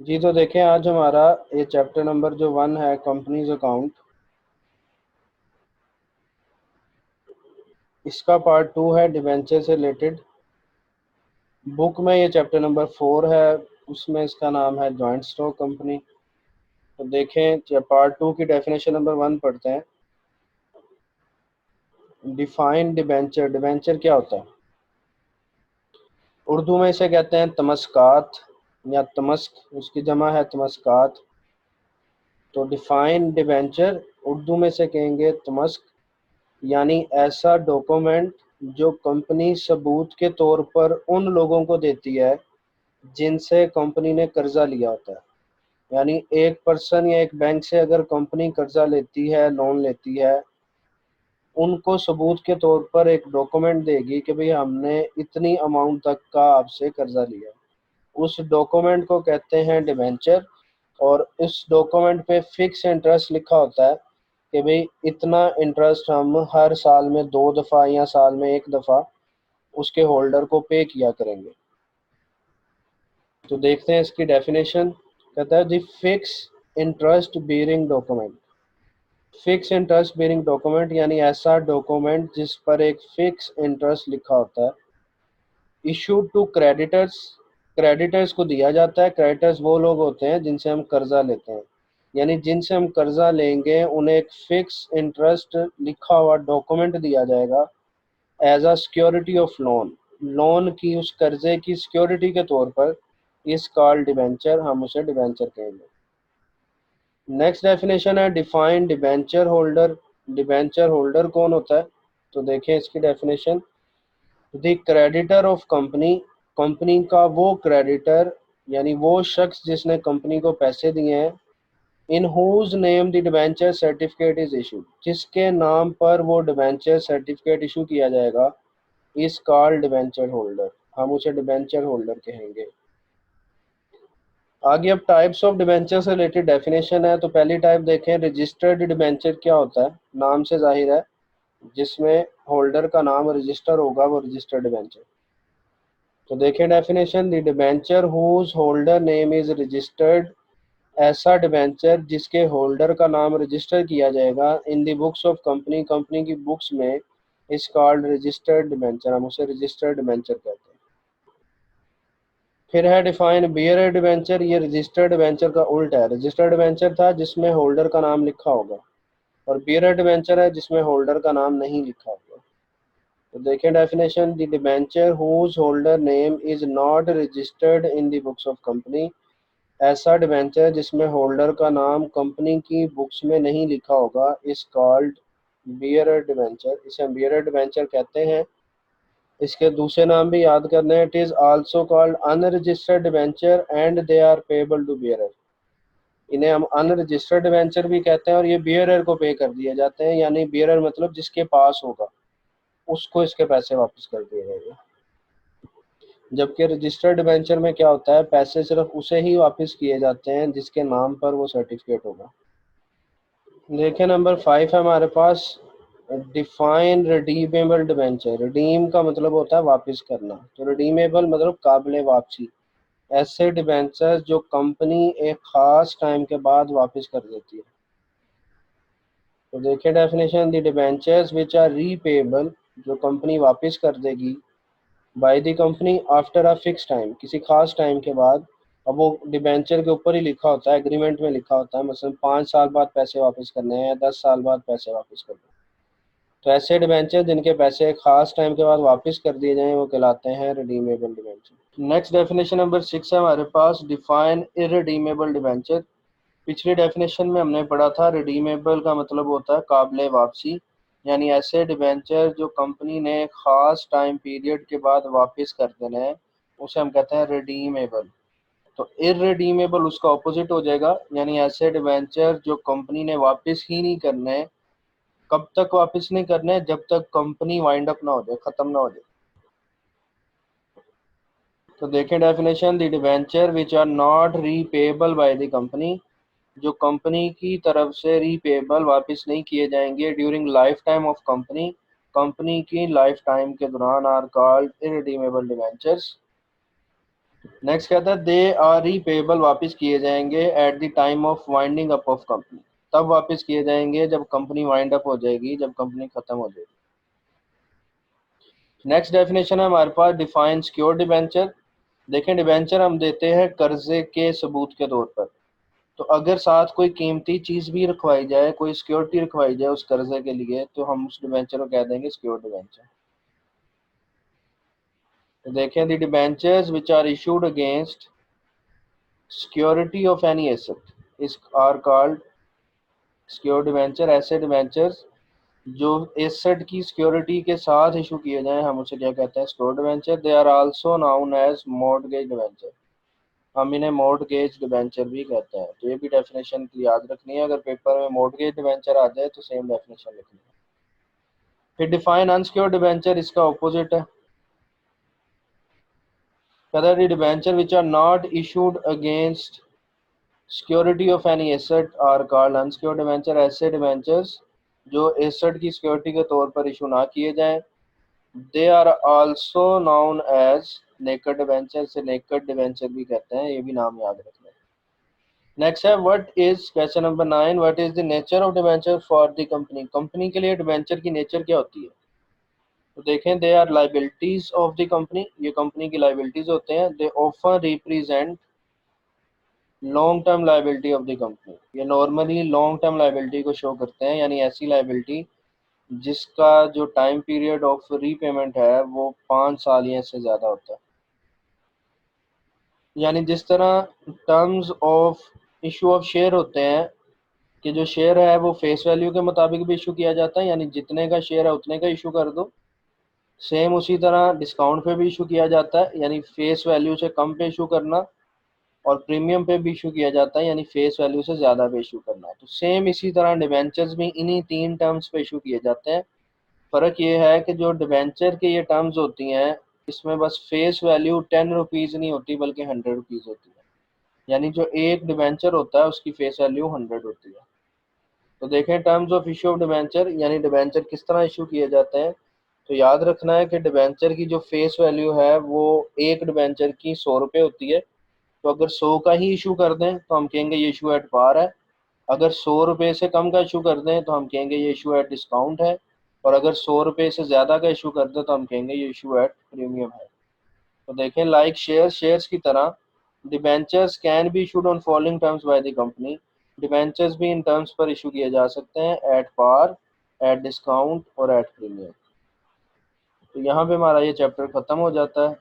जी तो देखें, आज हमारा ये चैप्टर नंबर जो 1 है कंपनीज अकाउंट, इसका पार्ट 2 है डिवेंचर से रिलेटेड। बुक में ये चैप्टर नंबर 4 है, उसमें इसका नाम है जॉइंट स्टॉक कंपनी। तो देखें, पार्ट 2 की डेफिनेशन नंबर 1 पढ़ते हैं। Define debenture. डिबेंचर क्या होता है? उर्दू में इसे कहते हैं तमस्कात या तमस्क, उसकी जमा है तमस्कात। तो डिफाइन डिबेंचर उर्दू में से कहेंगे तमस्क, यानी ऐसा डॉक्यूमेंट जो कंपनी सबूत के तौर पर उन लोगों को देती है जिनसे कंपनी ने कर्जा लिया होता है। यानी एक पर्सन या एक बैंक से अगर कंपनी कर्जा लेती है, लोन लेती है, उनको सबूत के तौर पर एक डॉक्यूमेंट देगी कि भाई हमने इतनी अमाउंट तक का आपसे कर्जा लिया। उस डॉक्यूमेंट को कहते हैं डिबेंचर। और इस डॉक्यूमेंट पे फिक्स इंटरेस्ट लिखा होता है कि भाई इतना इंटरेस्ट हम हर साल में 2 दफ़ा या साल में 1 दफ़ा उसके होल्डर को पे किया करेंगे। तो देखते हैं इसकी डेफिनेशन। कहता है the fix interest bearing document. Fix interest bearing document यानी ऐसा डॉक्यूमेंट जिस पर एक फिक्स इंटरेस्ट लिखा होता है। Issued to creditors. क्रेडिटर्स को दिया जाता है। क्रेडिटर्स वो लोग होते हैं जिनसे हम कर्जा लेते हैं, यानी जिनसे हम कर्जा लेंगे उन्हें एक फिक्स इंटरेस्ट लिखा हुआ डॉक्यूमेंट दिया जाएगा as a security of loan. Loan की, उस कर्जे की सिक्योरिटी के तौर पर। इस कॉल्ड डिबेंचर, हम उसे डिबेंचर कहेंगे। नेक्स्ट डेफिनेशन है define debenture holder. Debenture holder कौन होता है? तो देखें इसकी definition. The creditor of company. Company का वो क्रेडिटर, यानी वो शख्स जिसने कंपनी को पैसे दिए हैं। In whose name the debenture certificate is issued. जिसके नाम पर वो डिबेंचर सर्टिफिकेट इशू किया जाएगा, इस कॉल्ड डिबेंचर होल्डर, हम उसे डिबेंचर होल्डर कहेंगे। आगे अब टाइप्स ऑफ डिबेंचर से रिलेटेड डेफिनेशन है। तो पहली टाइप देखें, रजिस्टर्ड डिबेंचर क्या होता है? नाम से जाहिर है, जिसमें होल्डर का नाम रजिस्टर होगा वो रजिस्टर्ड डिबेंचर। तो देखें definition, the debenture whose holder name is registered. ऐसा डिबेंचर जिसके होल्डर का नाम रजिस्टर किया जाएगा in the books of company, company की बुक्स में, इस कॉल्ड रजिस्टर्ड डिबेंचर, हम उसे रजिस्टर्ड डिबेंचर कहते हैं। फिर है डिफाइन बियरर डिबेंचर। ये रजिस्टर्ड डिबेंचर का उल्टा है। रजिस्टर्ड डिबेंचर था जिसमें होल्डर का नाम लिखा होगा, और बियरर डिबेंचर है जिसमें होल्डर का नाम नहीं लिखा होगा। तो देखें definition, the debenture whose holder name is not registered in the books of company. ऐसा डिबेंचर जिसमें होल्डर का नाम कंपनी की बुक्स में नहीं लिखा होगा, इस कॉल्ड बियरर डिबेंचर, इसे हम बियरर डिबेंचर कहते हैं। इसके दूसरे नाम भी याद करने हैं। It is also called unregistered debenture and they are payable to bearer. इन्हें हम अनरजिस्टर्ड डिबेंचर भी कहते हैं और ये बियरर को पे कर दिए जाते हैं, यानी बियरर मतलब जिसके पास होगा उसको इसके पैसे वापस कर दिए जाएंगे। जबकि रजिस्टर्ड डिबेंचर में क्या होता है, पैसे सिर्फ उसे ही वापस किए जाते हैं जिसके नाम पर वो सर्टिफिकेट होगा। देखिए नंबर 5 है हमारे पास, डिफाइन रिडीमेबल डिबेंचर। रिडीम का मतलब होता है वापस करना, तो रिडीमेबल मतलब काबिल वापसी। ऐसे डिबेंचर जो कंपनी एक खास टाइम के बाद वापस कर देती है। तो देखिए definition, the debentures which are repayable, जो कंपनी वापस कर देगी, by the company after a fix time, किसी खास टाइम के बाद। अब वो डिबेंचर के ऊपर ही लिखा होता है, एग्रीमेंट में लिखा होता है, मसलन 5 साल बाद पैसे वापस करने हैं या 10 साल बाद पैसे वापस करने हैं। तो ऐसे डिबेंचर जिनके पैसे खास टाइम के बाद वापस कर दिए जाएं वो कहलाते हैं redeemable debenture. Next definition number 6 है हमारे पास, डिफाइन इररिडीमेबल डिबेंचर। पिछली डेफिनेशन में हमने पढ़ा था रिडीमेबल का मतलब होता है काबिल वापसी, यानी ऐसे डिबेंचर जो कंपनी ने खास टाइम पीरियड के बाद वापस कर देना है, उसे हम कहते हैं रिडीमेबल। तो इररिडीमेबल उसका ऑपोजिट हो जाएगा, यानी ऐसे डिबेंचर जो कंपनी ने वापस ही नहीं करने। कब तक वापस नहीं करने? जब तक कंपनी वाइंड अप ना हो जाए, खत्म ना हो जाए। तो देखें definition, the debenture which are not repayable by the company, जो कंपनी की तरफ से रीपेबल वापस नहीं किए जाएंगे during life time of company, company की लाइफ टाइम के दौरान, are called irredeemable debentures. Next कहता है दे आर रीपेबल, वापस किए जाएंगे at the time of winding up of company, तब वापस किए जाएंगे जब कंपनी वाइंड अप हो जाएगी, जब कंपनी खत्म हो जाएगी। नेक्स्ट डेफिनेशन है हमारे पास डिफाइन सिक्योर डिबेंचर। देखें डिबेंचर हम देते हैं कर्जे के सबूत के तौर पर, तो अगर साथ कोई कीमती चीज भी रखवाई जाए, कोई सिक्योरिटी रखवाई जाए उस कर्जे के लिए, तो हम उस डिबेंचर को कह देंगे सिक्योर डिबेंचर। तो देखें the debentures which are issued against security of any asset is are called secure debenture. ऐसे डिबेंचर्स जो एसेट की सिक्योरिटी के साथ इशू किए जाएं, हम उसे क्या कहते हैं, secure debenture. They are also known as mortgage debenture, हम इन्हें मॉर्टगेज डिबेंचर भी कहते हैं। तो ये भी डेफिनेशन याद रखनी है, अगर पेपर में मॉर्टगेज डिबेंचर आ जाए तो सेम डेफिनेशन लिखनी है। फिर डिफाइन अनसिक्योर्ड डिबेंचर, इसका ऑपोजिट है, कहता है debenture which are not issued against security of any asset are called unsecured debenture. ऐसे डिबेंचर्स जो एसेट की सिक्योरिटी के तौर पर इशू ना किए जाएं, they are also known as naked debenture, से नेकेड डिबेंचर भी कहते हैं, ये भी नाम याद रखना है। नेक्स्ट है what is question number 9, what is the nature of debenture for the company, company के लिए डिबेंचर की नेचर क्या होती है। तो देखें they are liabilities of the company, ये कंपनी की लाइबिलिटीज होते हैं। They offer represent long term liability of the company, ये नॉर्मली लॉन्ग टर्म लाइबिलिटी को शो करते हैं, यानी ऐसी लाइबिलिटी जिसका जो टाइम पीरियड ऑफ रीपेमेंट है वो 5 साल या इससे ज़्यादा होता है। यानी जिस तरह terms of issue of share होते हैं कि जो शेयर है वो फेस वैल्यू के मुताबिक भी इशू किया जाता है, यानी जितने का शेयर है उतने का इशू कर दो। सेम उसी तरह डिस्काउंट पे भी इशू किया जाता है, यानी फेस वैल्यू से कम पे इशू करना, और प्रीमियम पे भी इशू किया जाता है, यानी फेस वैल्यू से ज़्यादा पे इशू करना। तो सेम इसी तरह डिबेंचर्स भी इन्हीं 3 टर्म्स पे इशू किए जाते हैं। फ़र्क ये है कि जो डिबेंचर के ये टर्म्स होती हैं, इसमें बस फेस वैल्यू 10 रुपीज़ नहीं होती बल्कि 100 रुपीज़ होती है, यानी जो एक डिबेंचर होता है उसकी फेस वैल्यू 100 होती है। तो देखें terms of issue of debenture, यानी डिबेंचर किस तरह इशू किए जाते हैं। तो याद रखना है कि डिबेंचर की जो फेस वैल्यू है वो एक डिबेंचर की 100 रुपये होती है। तो अगर 100 का ही इशू कर दें तो हम कहेंगे ये इशू एट पार है, अगर 100 रुपये से कम का इशू कर दें तो हम कहेंगे ये इशू एट डिस्काउंट है, और अगर 100 रुपये से ज़्यादा का इशू कर दें तो हम कहेंगे ये इशू एट प्रीमियम है। तो देखें लाइक शेयर्स की तरह debentures can be issued on following terms bye the company, debentures भी इन टर्म्स पर इशू किए जा सकते हैं, एट पार, एट डिस्काउंट और एट प्रीमियम। तो यहाँ पे हमारा ये चैप्टर ख़त्म हो जाता है।